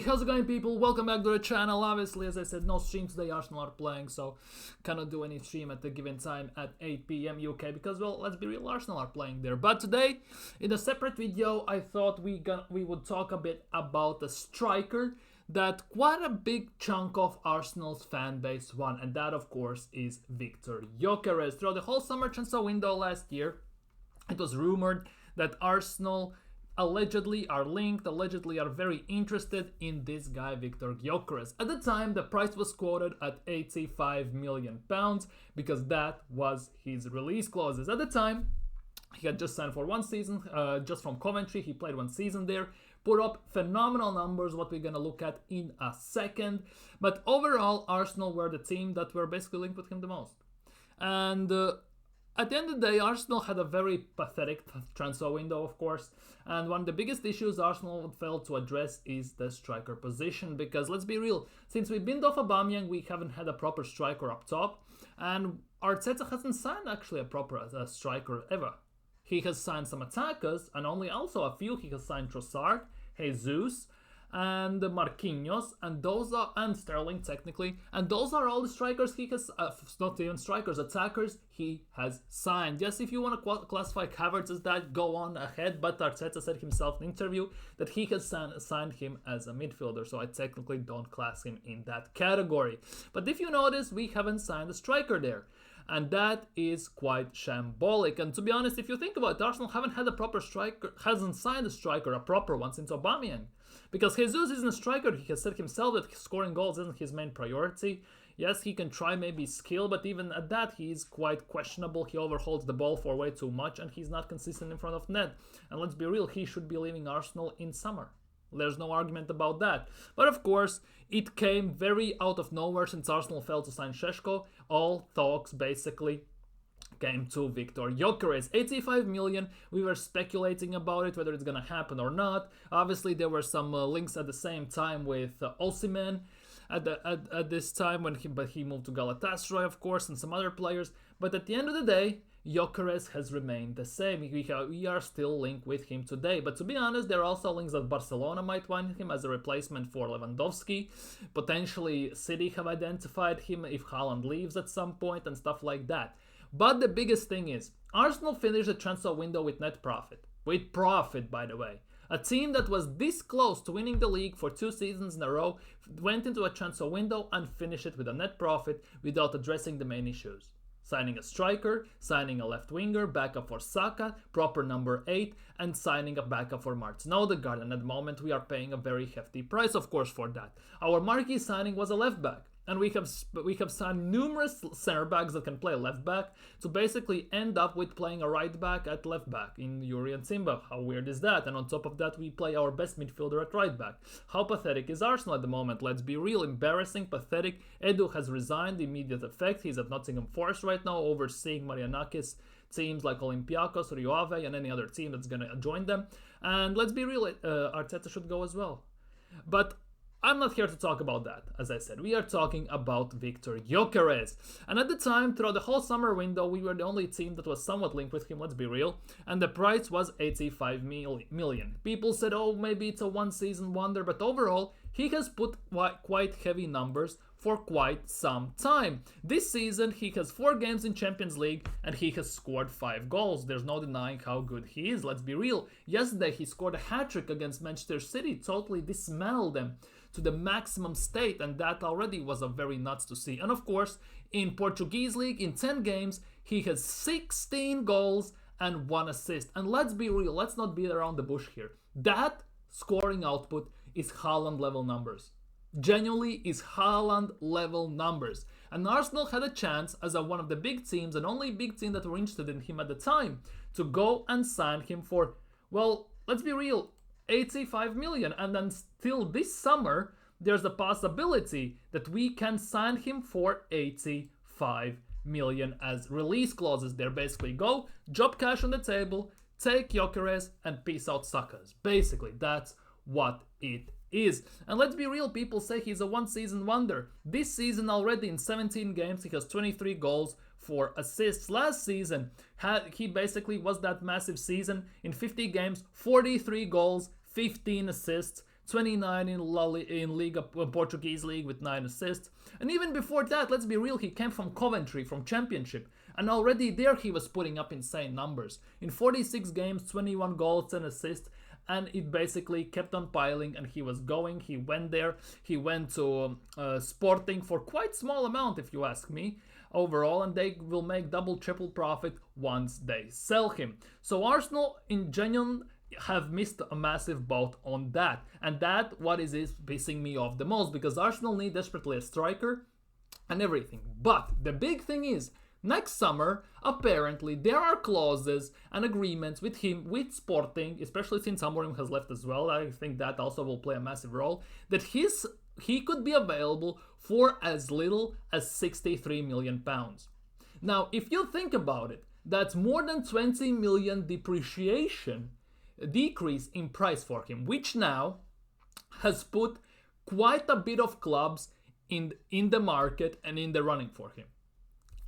how's it going, people? Welcome back to the channel. Obviously, as I said, no stream today. Arsenal are playing, so cannot do any stream at the given time at 8 p.m. UK because, well, let's be real, Arsenal are playing there. But today, in a separate video, I thought we would talk a bit about the striker that quite a big chunk of Arsenal's fan base want, and that, of course, is Viktor Gyokeres. Throughout the whole summer transfer window last year, it was rumored that Arsenal allegedly are linked, allegedly are very interested in this guy, Viktor Gyokeres. At the time, the price was quoted at 85 million pounds because that was his release clauses. At the time, he had just signed for one season, just from Coventry. He played one season there, put up phenomenal numbers, what we're going to look at in a second. But overall, Arsenal were the team that were basically linked with him the most. And at the end of the day, Arsenal had a very pathetic transfer window, of course, and one of the biggest issues Arsenal failed to address is the striker position, because let's be real, since we binned off Aubameyang, we haven't had a proper striker up top, and Arteta hasn't signed actually a proper striker ever. He has signed some attackers, and only also a few. He has signed Trossard, Jesus, and Marquinhos, and Sterling technically, and those are all the strikers he has, not even strikers, attackers he has signed. Yes, if you want to classify Havertz as that, go on ahead, but Arteta said himself in an interview that he has signed him as a midfielder, so I technically don't class him in that category. But if you notice, we haven't signed a striker there. And that is quite shambolic. And to be honest, if you think about it, Arsenal haven't had a proper striker, hasn't signed a striker, a proper one, since Aubameyang. Because Jesus isn't a striker. He has said himself that scoring goals isn't his main priority. Yes, he can try maybe skill, but even at that, he's quite questionable. He overholds the ball for way too much, and he's not consistent in front of net. And let's be real, he should be leaving Arsenal in summer. There's no argument about that. But of course, it came very out of nowhere since Arsenal failed to sign Šeško. All talks basically came to Viktor Gyokeres. 85 million, we were speculating about it, whether it's going to happen or not. Obviously, there were some links at the same time with Osimhen at this time, but he moved to Galatasaray, of course, and some other players. But at the end of the day, Gyokeres has remained the same. We are still linked with him today. But to be honest, there are also links that Barcelona might want him as a replacement for Lewandowski. Potentially, City have identified him if Haaland leaves at some point and stuff like that. But the biggest thing is, Arsenal finished the transfer window with net profit. With profit, by the way. A team that was this close to winning the league for 2 seasons in a row went into a transfer window and finished it with a net profit without addressing the main issues. Signing a striker, signing a left winger, backup for Saka, proper number 8, and signing a backup for Martin Odegaard. And at the moment we are paying a very hefty price, of course, for that. Our marquee signing was a left back. And we have signed numerous center backs that can play left back to basically end up with playing a right back at left back in Yuri and Simba. How weird is that? And on top of that, we play our best midfielder at right back. How pathetic is Arsenal at the moment? Let's be real. Embarrassing, pathetic. Edu has resigned. Immediate effect. He's at Nottingham Forest right now, overseeing Marianakis teams like Olympiacos, Rio Ave, and any other team that's going to join them. And let's be real, Arteta should go as well. But I'm not here to talk about that. As I said, we are talking about Viktor Gyokeres. And at the time, throughout the whole summer window, we were the only team that was somewhat linked with him, let's be real. And the price was 85 million. People said, oh, maybe it's a one-season wonder. But overall, he has put quite heavy numbers for quite some time. This season, he has 4 games in Champions League and he has scored 5 goals. There's no denying how good he is, let's be real. Yesterday, he scored a hat-trick against Manchester City, totally dismantled them to the maximum state, and that already was a very nuts to see. And of course, in Portuguese League, in 10 games, he has 16 goals and 1 assist. And let's be real, let's not beat around the bush here. That scoring output is Haaland level numbers. Genuinely is Haaland level numbers. And Arsenal had a chance as one of the big teams, and only big team that were interested in him at the time, to go and sign him for, well, let's be real, 85 million. And then still this summer, there's a possibility that we can sign him for 85 million as release clauses. There basically go, drop cash on the table, take Gyokeres, and peace out suckers. Basically, that's what it is. And let's be real, people say he's a one-season wonder. This season already in 17 games, he has 23 goals, 4 assists. Last season, he basically was that massive season. In 50 games, 43 goals, 15 assists. 29 in Liga, Portuguese League with 9 assists. And even before that, let's be real, he came from Coventry, from Championship. And already there he was putting up insane numbers. In 46 games, 21 goals and assists. And it basically kept on piling, and he was going. He went there. He went to Sporting for quite small amount, if you ask me, overall, and they will make double, triple profit once they sell him. So Arsenal, in genuine, have missed a massive boat on that, and that what is pissing me off the most, because Arsenal need desperately a striker and everything. But the big thing is, next summer, apparently, there are clauses and agreements with him, with Sporting, especially since Amorim has left as well. I think that also will play a massive role, that he could be available for as little as £63 million. Now, if you think about it, that's more than 20 million decrease in price for him, which now has put quite a bit of clubs in the market and in the running for him.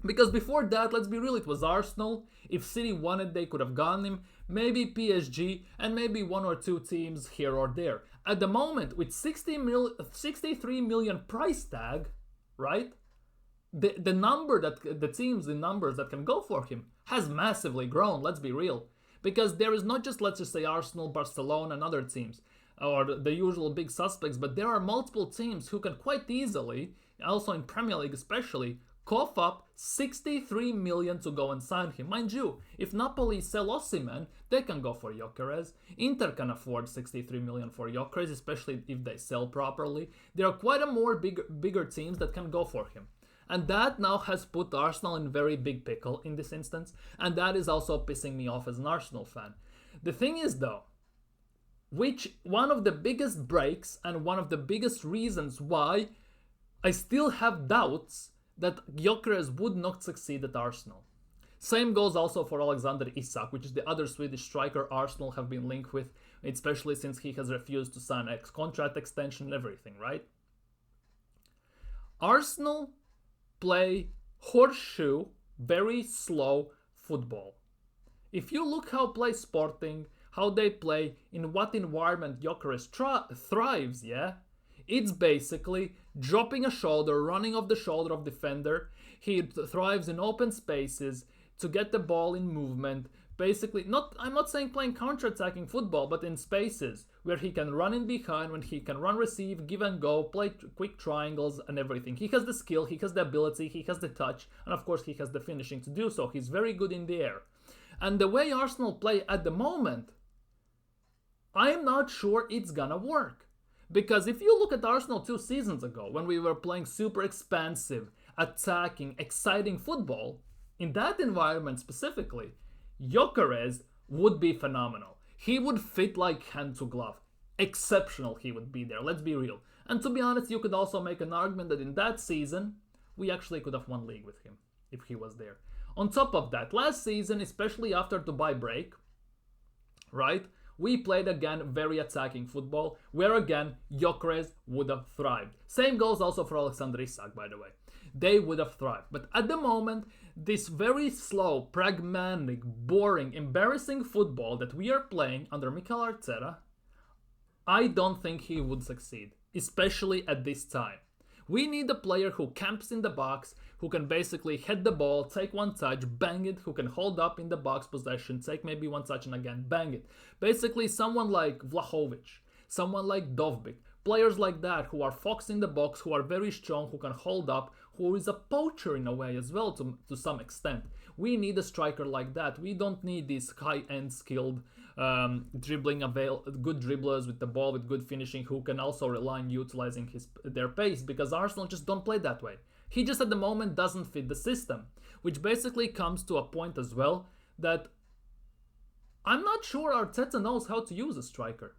Because before that, let's be real, it was Arsenal. If City wanted, they could have gotten him. Maybe PSG and maybe one or two teams here or there. At the moment, with 63 million price tag, right? The number that the teams, the numbers that can go for him has massively grown, let's be real. Because there is not just, let's just say, Arsenal, Barcelona and other teams, or the usual big suspects, but there are multiple teams who can quite easily, also in Premier League especially, cough up 63 million to go and sign him. Mind you, if Napoli sell Osimhen, they can go for Gyokeres. Inter can afford 63 million for Gyokeres, especially if they sell properly. There are quite a more bigger teams that can go for him. And that now has put Arsenal in very big pickle in this instance, and that is also pissing me off as an Arsenal fan. The thing is though, which one of the biggest breaks and one of the biggest reasons why I still have doubts that Gyokeres would not succeed at Arsenal. Same goes also for Alexander Isak, which is the other Swedish striker Arsenal have been linked with, especially since he has refused to sign a contract extension and everything, right? Arsenal play horseshoe, very slow football. If you look how play Sporting, how they play, in what environment Gyokeres thrives, yeah? It's basically dropping a shoulder, running off the shoulder of defender. He thrives in open spaces to get the ball in movement. Basically, I'm not saying playing counter-attacking football, but in spaces where he can run in behind, when he can run, receive, give and go, play quick triangles and everything. He has the skill, he has the ability, he has the touch, and of course he has the finishing to do so. He's very good in the air. And the way Arsenal play at the moment, I'm not sure it's gonna work. Because if you look at Arsenal 2 seasons ago, when we were playing super expansive, attacking, exciting football, in that environment specifically, Gyokeres would be phenomenal. He would fit like hand to glove. Exceptional he would be there, let's be real. And to be honest, you could also make an argument that in that season, we actually could have won league with him, if he was there. On top of that, last season, especially after Dubai break, right, we played again very attacking football, where again, Gyokeres would have thrived. Same goes also for Alexander Isak, by the way. They would have thrived. But at the moment, this very slow, pragmatic, boring, embarrassing football that we are playing under Mikel Arteta, I don't think he would succeed, especially at this time. We need a player who camps in the box, who can basically head the ball, take one touch, bang it, who can hold up in the box possession, take maybe one touch and again bang it. Basically someone like Vlahovic, someone like Dovbyk, players like that who are fox in the box, who are very strong, who can hold up, who is a poacher in a way as well to some extent. We need a striker like that. We don't need these high-end skilled good dribblers with the ball, with good finishing, who can also rely on utilizing their pace, because Arsenal just don't play that way. He just at the moment doesn't fit the system, which basically comes to a point as well that I'm not sure Arteta knows how to use a striker.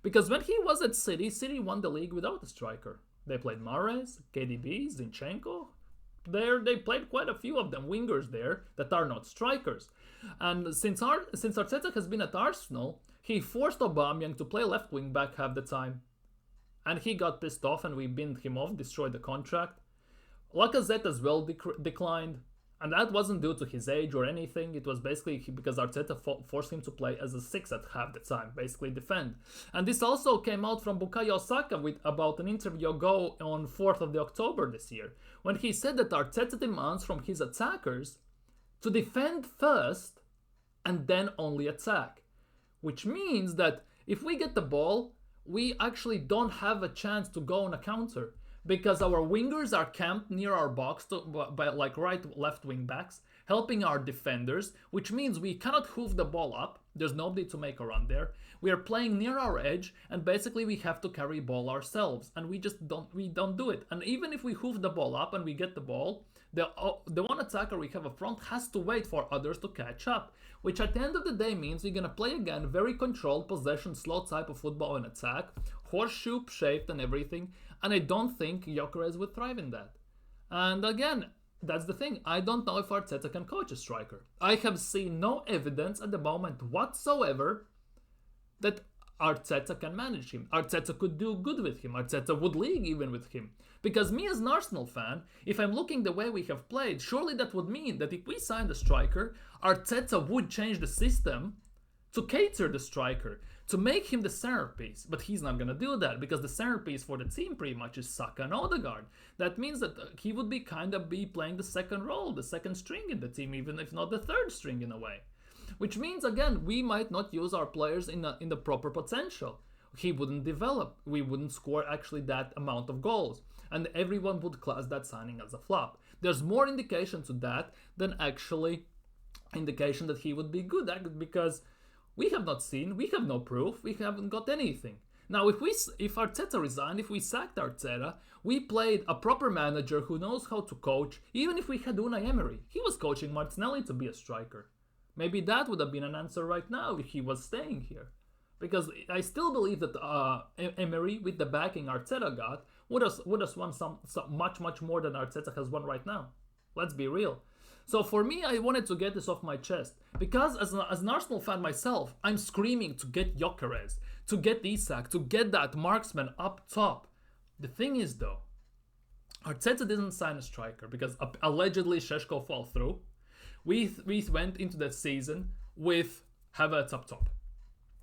Because when he was at City, City won the league without a striker. They played Mahrez, KDB, Zinchenko. They played quite a few of them, wingers there, that are not strikers. And since Arteta has been at Arsenal, he forced Aubameyang to play left wing back half the time. And he got pissed off and we binned him off, destroyed the contract. Lacazette as well declined. And that wasn't due to his age or anything. It was basically because Arteta forced him to play as a 6 at half the time, basically defend. And this also came out from Bukayo Saka with about an interview ago on 4th of October this year, when he said that Arteta demands from his attackers to defend first and then only attack. Which means that if we get the ball, we actually don't have a chance to go on a counter, because our wingers are camped near our box by like left wing backs, helping our defenders, which means we cannot hoof the ball up. There's nobody to make a run there. We are playing near our edge, and basically we have to carry ball ourselves, and we don't do it. And even if we hoof the ball up and we get the ball, the one attacker we have up front has to wait for others to catch up, which at the end of the day means we're gonna play again very controlled possession, slow type of football and attack, horseshoe shaped and everything. And I don't think Gyokeres would thrive in that. And again, that's the thing. I don't know if Arteta can coach a striker. I have seen no evidence at the moment whatsoever that Arteta can manage him. Arteta could do good with him. Arteta would league even with him. Because me as an Arsenal fan, if I'm looking the way we have played, surely that would mean that if we signed a striker, Arteta would change the system to cater the striker, to make him the centerpiece. But he's not going to do that, because the centerpiece for the team pretty much is Saka and Odegaard. That means that he would be playing the second role, the second string in the team, even if not the third string in a way. Which means, again, we might not use our players in the proper potential. He wouldn't develop. We wouldn't score actually that amount of goals. And everyone would class that signing as a flop. There's more indication to that than actually indication that he would be good, because we have not seen, we have no proof, we haven't got anything. Now, if Arteta resigned, if we sacked Arteta, we played a proper manager who knows how to coach. Even if we had Unai Emery, he was coaching Martinelli to be a striker. Maybe that would have been an answer right now if he was staying here. Because I still believe that Emery, with the backing Arteta got, would have won some much more than Arteta has won right now. Let's be real. So for me, I wanted to get this off my chest, because as an Arsenal fan myself, I'm screaming to get Gyokeres, to get Isak, to get that marksman up top. The thing is though, Arteta didn't sign a striker because allegedly Šeško fell through. We went into that season with Havertz up top.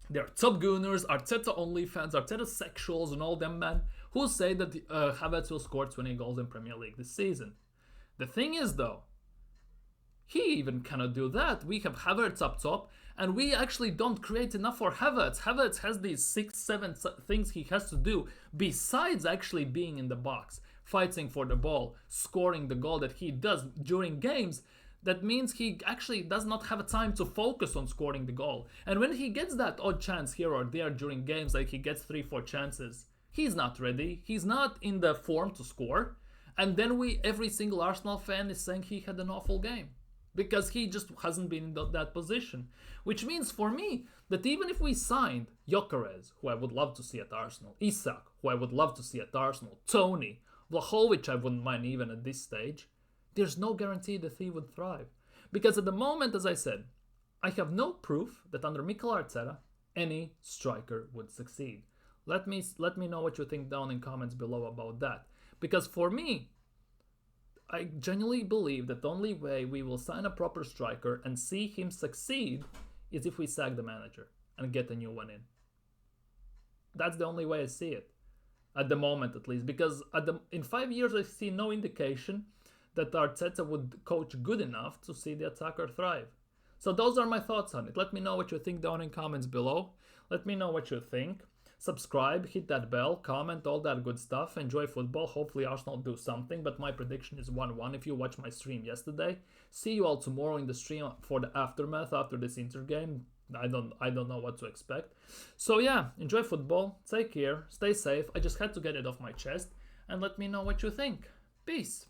They're top gooners, Arteta only fans, Arteta sexuals and all them men who say that Havertz will score 20 goals in Premier League this season. The thing is though, he even cannot do that. We have Havertz up top, and we actually don't create enough for Havertz. Havertz has these 6-7 things he has to do besides actually being in the box, fighting for the ball, scoring the goal that he does during games. That means he actually does not have a time to focus on scoring the goal. And when he gets that odd chance here or there during games, like he gets 3-4 chances, he's not ready. He's not in the form to score. And then every single Arsenal fan is saying he had an awful game, because he just hasn't been in that position. Which means for me that even if we signed Gyokeres, who I would love to see at Arsenal, Isak, who I would love to see at Arsenal, Tony, Vlahovic I wouldn't mind even at this stage, there's no guarantee that he would thrive. Because at the moment, as I said, I have no proof that under Mikel Arteta, any striker would succeed. Let me know what you think down in comments below about that. Because for me, I genuinely believe that the only way we will sign a proper striker and see him succeed is if we sack the manager and get a new one in. That's the only way I see it, at the moment at least, because in 5 years I see no indication that Arteta would coach good enough to see the attacker thrive. So those are my thoughts on it. Let me know what you think down in comments below. Let me know what you think. Subscribe, hit that bell, comment, all that good stuff. Enjoy football. Hopefully Arsenal do something, but my prediction is 1-1 if you watched my stream yesterday. See you all tomorrow in the stream for the aftermath after this Inter game. I don't know what to expect. So yeah, enjoy football. Take care. Stay safe. I just had to get it off my chest. And let me know what you think. Peace.